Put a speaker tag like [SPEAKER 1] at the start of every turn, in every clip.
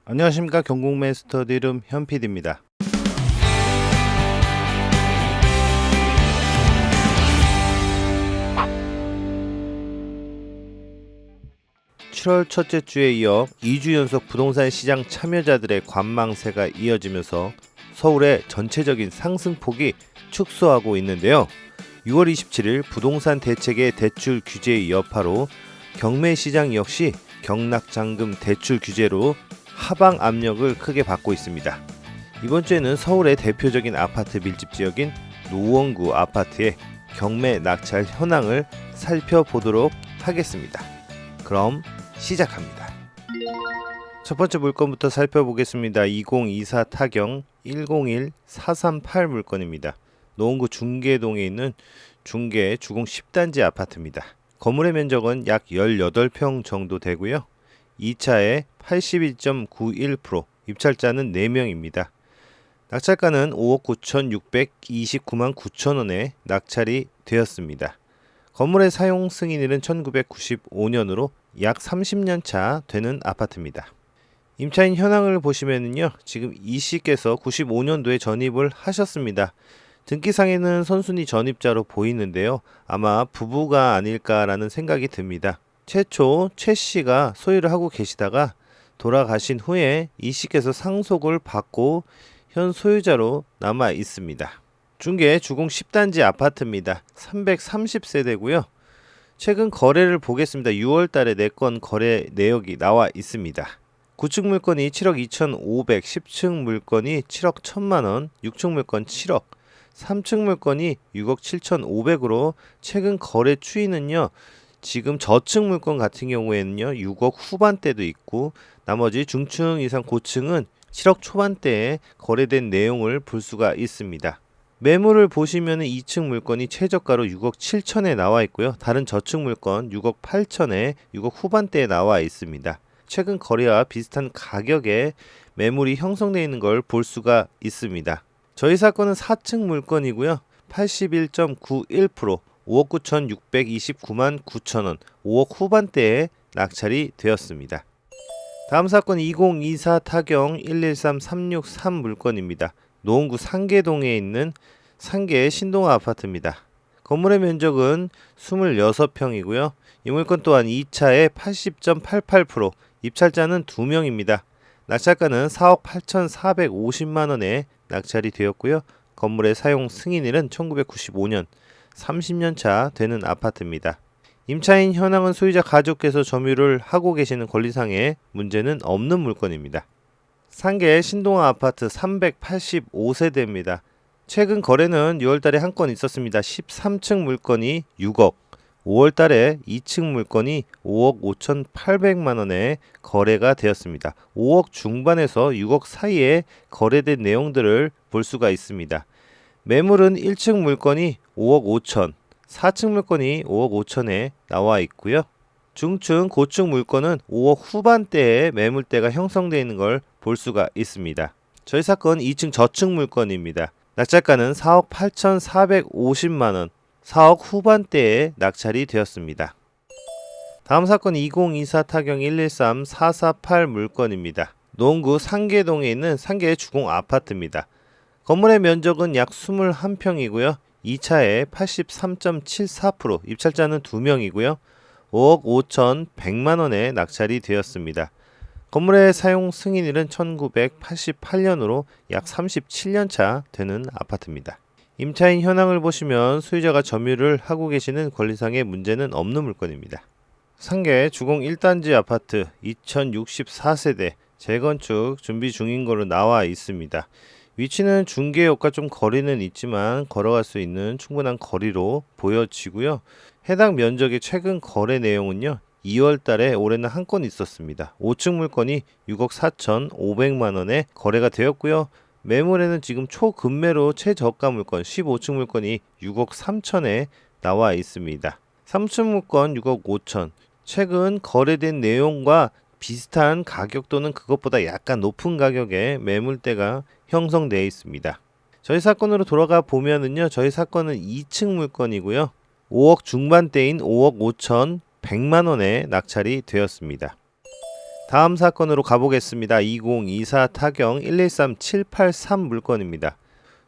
[SPEAKER 1] 안녕하십니까. 경국매 스터디룸 현PD입니다. 7월 첫째 주에 이어 2주 연속 부동산 시장 참여자들의 관망세가 이어지면서 서울의 전체적인 상승폭이 축소하고 있는데요. 6월 27일 부동산 대책의 대출 규제의 여파로 경매 시장 역시 경락잔금 대출 규제로 하방 압력을 크게 받고 있습니다. 이번 주에는 서울의 대표적인 아파트 밀집 지역인 노원구 아파트의 경매 낙찰 현황을 살펴보도록 하겠습니다. 그럼 시작합니다. 첫 번째 물건부터 살펴보겠습니다. 2024 타경 101438 물건입니다. 노원구 중계동에 있는 중계 주공 10단지 아파트입니다. 건물의 면적은 약 18평 정도 되고요. 2차에 81.91%, 입찰자는 4명입니다. 낙찰가는 5억 9,629만 9천원에 낙찰이 되었습니다. 건물의 사용 승인일은 1995년으로 약 30년 차 되는 아파트입니다. 임차인 현황을 보시면요, 지금 이 씨께서 95년도에 전입을 하셨습니다. 등기상에는 선순위 전입자로 보이는데요, 아마 부부가 아닐까라는 생각이 듭니다. 최초 최 씨가 소유를 하고 계시다가 돌아가신 후에 이 씨께서 상속을 받고 현 소유자로 남아 있습니다. 중계 주공 10단지 아파트입니다. 330세대고요. 최근 거래를 보겠습니다. 6월 달에 4건 거래 내역이 나와 있습니다. 9층 물건이 7억 2,500, 10층 물건이 7억 1천만원, 6층 물건 7억, 3층 물건이 6억 7,500으로 최근 거래 추이는요, 지금 저층 물건 같은 경우에는요 6억 후반대도 있고, 나머지 중층 이상 고층은 7억 초반대에 거래된 내용을 볼 수가 있습니다. 매물을 보시면 2층 물건이 최저가로 6억 7천에 나와 있고요. 다른 저층 물건 6억 8천에 6억 후반대에 나와 있습니다. 최근 거래와 비슷한 가격에 매물이 형성되어 있는 걸 볼 수가 있습니다. 저희 사건은 4층 물건이고요. 81.91%, 5억 9,629만 9천원, 5억 후반대에 낙찰이 되었습니다. 다음 사건 2024 타경 113363 물건입니다. 노원구 상계동에 있는 상계 신동아 아파트입니다. 건물의 면적은 26평이고요. 이 물건 또한 2차에 80.88%, 입찰자는 2명입니다. 낙찰가는 4억 8,450만원에 낙찰이 되었고요. 건물의 사용 승인일은 1995년, 30년 차 되는 아파트입니다. 임차인 현황은 소유자 가족께서 점유를 하고 계시는 권리상의 문제는 없는 물건입니다. 상계 신동아 아파트 385세대입니다. 최근 거래는 6월달에 한 건 있었습니다. 13층 물건이 6억, 5월달에 2층 물건이 5억 5,800만원에 거래가 되었습니다. 5억 중반에서 6억 사이에 거래된 내용들을 볼 수가 있습니다. 매물은 1층 물건이 5억 5천, 4층 물건이 5억 5천에 나와 있고요. 중층, 고층 물건은 5억 후반대에 매물대가 형성되어 있는 걸 볼 수가 있습니다. 저희 사건 2층 저층 물건입니다. 낙찰가는 4억 8,450만원, 4억 후반대에 낙찰이 되었습니다. 다음 사건 2024 타경 113448 물건입니다. 노원구 상계동에 있는 상계 주공 아파트입니다. 건물의 면적은 약 21평이고요. 2차에 83.74%, 입찰자는 2명이고요. 5억 5,100만원에 낙찰이 되었습니다. 건물의 사용 승인일은 1988년으로 약 37년 차 되는 아파트입니다. 임차인 현황을 보시면 소유자가 점유를 하고 계시는 권리상의 문제는 없는 물건입니다. 상계 주공 1단지 아파트 2064세대 재건축 준비 중인 거로 나와 있습니다. 위치는 중계역과 좀 거리는 있지만 걸어갈 수 있는 충분한 거리로 보여지고요. 해당 면적의 최근 거래 내용은요, 2월 달에 올해는 한 건 있었습니다. 5층 물건이 6억 4,500만원에 거래가 되었고요. 매물에는 지금 초급매로 최저가 물건 15층 물건이 6억 3천에 나와 있습니다. 3층 물건 6억 5천, 최근 거래된 내용과 비슷한 가격 또는 그것보다 약간 높은 가격에 매물대가 형성되어 있습니다. 저희 사건으로 돌아가 보면은요, 저희 사건은 2층 물건이고요. 5억 중반대인 5억 5천 100만원에 낙찰이 되었습니다. 다음 사건으로 가보겠습니다. 2024 타경 113783 물건입니다.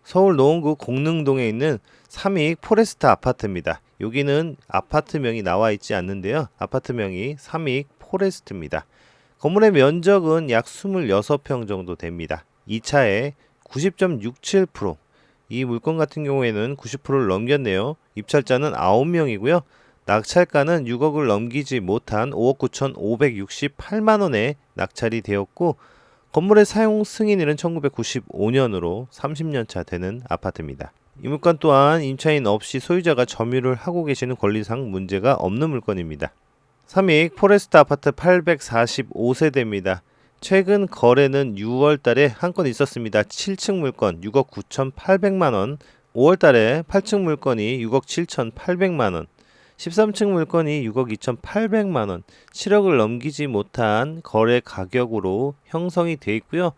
[SPEAKER 1] 서울 노원구 공릉동에 있는 삼익 포레스트 아파트입니다. 여기는 아파트명이 나와 있지 않는데요. 아파트명이 삼익 포레스트입니다. 건물의 면적은 약 26평 정도 됩니다. 2차에 90.67%, 이 물건 같은 경우에는 90%를 넘겼네요. 입찰자는 9명이고요. 낙찰가는 6억을 넘기지 못한 5억 9,568만원에 낙찰이 되었고, 건물의 사용 승인일은 1995년으로 30년차 되는 아파트입니다. 이 물건 또한 임차인 없이 소유자가 점유를 하고 계시는 권리상 문제가 없는 물건입니다. 삼익 포레스트 아파트 845세대입니다. 최근 거래는 6월 달에 한 건 있었습니다. 7층 물건 6억 9,800만원, 5월 달에 8층 물건이 6억 7,800만원, 13층 물건이 6억 2,800만원, 7억을 넘기지 못한 거래 가격으로 형성이 되어 있고요.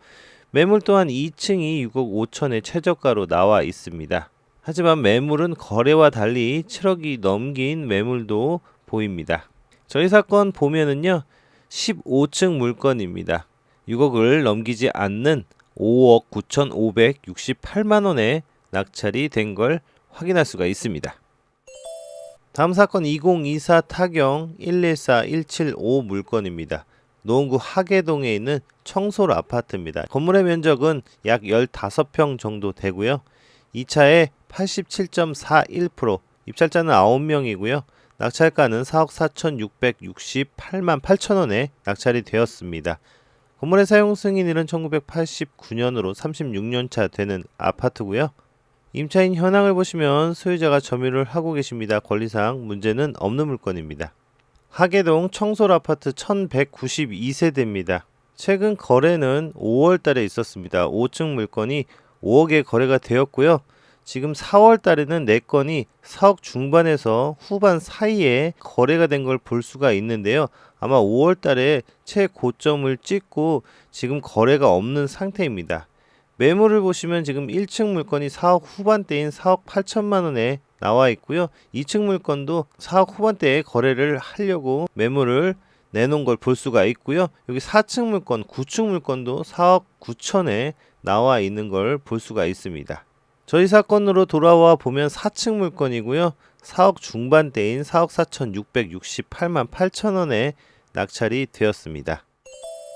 [SPEAKER 1] 매물 또한 2층이 6억 5천의 최저가로 나와 있습니다. 하지만 매물은 거래와 달리 7억이 넘긴 매물도 보입니다. 저희 사건 보면은요, 15층 물건입니다. 6억을 넘기지 않는 5억 9,568만원에 낙찰이 된 걸 확인할 수가 있습니다. 다음 사건 2024 타경 114175 물건입니다. 노원구 하계동에 있는 청솔 아파트입니다. 건물의 면적은 약 15평 정도 되고요. 2차에 87.41%, 입찰자는 9명이고요. 낙찰가는 4억 4,668만 8천원에 낙찰이 되었습니다. 건물의 사용 승인일은 1989년으로 36년차 되는 아파트고요. 임차인 현황을 보시면 소유자가 점유를 하고 계십니다. 권리상 문제는 없는 물건입니다. 하계동 청솔 아파트 1192세대입니다. 최근 거래는 5월 달에 있었습니다. 5층 물건이 5억에 거래가 되었고요. 지금 4월 달에는 4건이 4억 중반에서 후반 사이에 거래가 된 걸 볼 수가 있는데요. 아마 5월 달에 최고점을 찍고 지금 거래가 없는 상태입니다. 매물을 보시면 지금 1층 물건이 4억 후반대인 4억 8천만 원에 나와 있고요. 2층 물건도 4억 후반대에 거래를 하려고 매물을 내놓은 걸 볼 수가 있고요. 여기 4층 물건, 9층 물건도 4억 9천에 나와 있는 걸 볼 수가 있습니다. 저희 사건으로 돌아와 보면 4층 물건이고요. 4억 중반대인 4억 4,668만 8천 원에 낙찰이 되었습니다.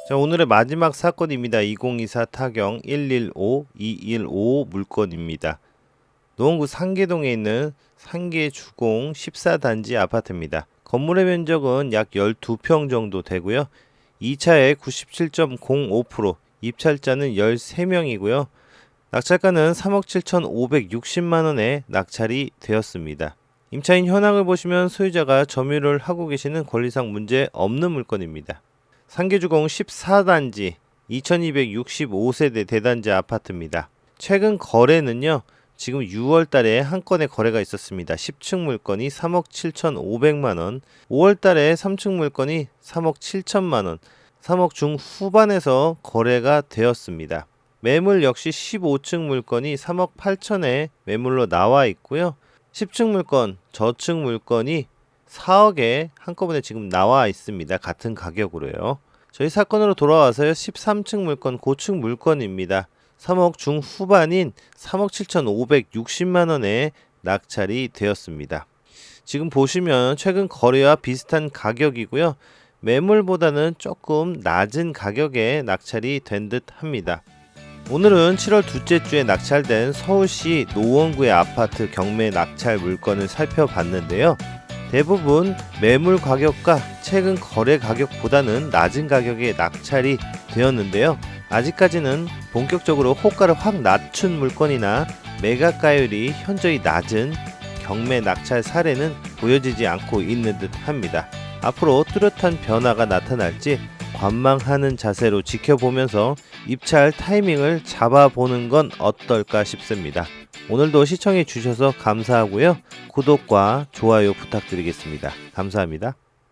[SPEAKER 1] 자, 오늘의 마지막 사건입니다. 2024 타경 115215 물건입니다. 노원구 상계동에 있는 상계주공 14단지 아파트입니다. 건물의 면적은 약 12평 정도 되고요. 2차에 97.05%, 입찰자는 13명이고요. 낙찰가는 3억 7,560만원에 낙찰이 되었습니다. 임차인 현황을 보시면 소유자가 점유를 하고 계시는 권리상 문제 없는 물건입니다. 상계주공 14단지 2265세대 대단지 아파트입니다. 최근 거래는요, 지금 6월 달에 한 건의 거래가 있었습니다. 10층 물건이 3억 7,500만원, 5월 달에 3층 물건이 3억 7천만원, 3억 중후반에서 거래가 되었습니다. 매물 역시 15층 물건이 3억 8천에 매물로 나와 있고요. 10층 물건, 저층 물건이 4억에 한꺼번에 지금 나와 있습니다. 같은 가격으로요. 저희 사건으로 돌아와서요. 13층 물건, 고층 물건입니다. 3억 중후반인 3억 7,560만원에 낙찰이 되었습니다. 지금 보시면 최근 거래와 비슷한 가격이고요. 매물보다는 조금 낮은 가격에 낙찰이 된 듯 합니다. 오늘은 7월 둘째 주에 낙찰된 서울시 노원구의 아파트 경매 낙찰 물건을 살펴봤는데요. 대부분 매물 가격과 최근 거래 가격보다는 낮은 가격에 낙찰이 되었는데요. 아직까지는 본격적으로 호가를 확 낮춘 물건이나 매각가율이 현저히 낮은 경매 낙찰 사례는 보여지지 않고 있는 듯 합니다. 앞으로 뚜렷한 변화가 나타날지 관망하는 자세로 지켜보면서 입찰 타이밍을 잡아보는 건 어떨까 싶습니다. 오늘도 시청해 주셔서 감사하고요. 구독과 좋아요 부탁드리겠습니다. 감사합니다.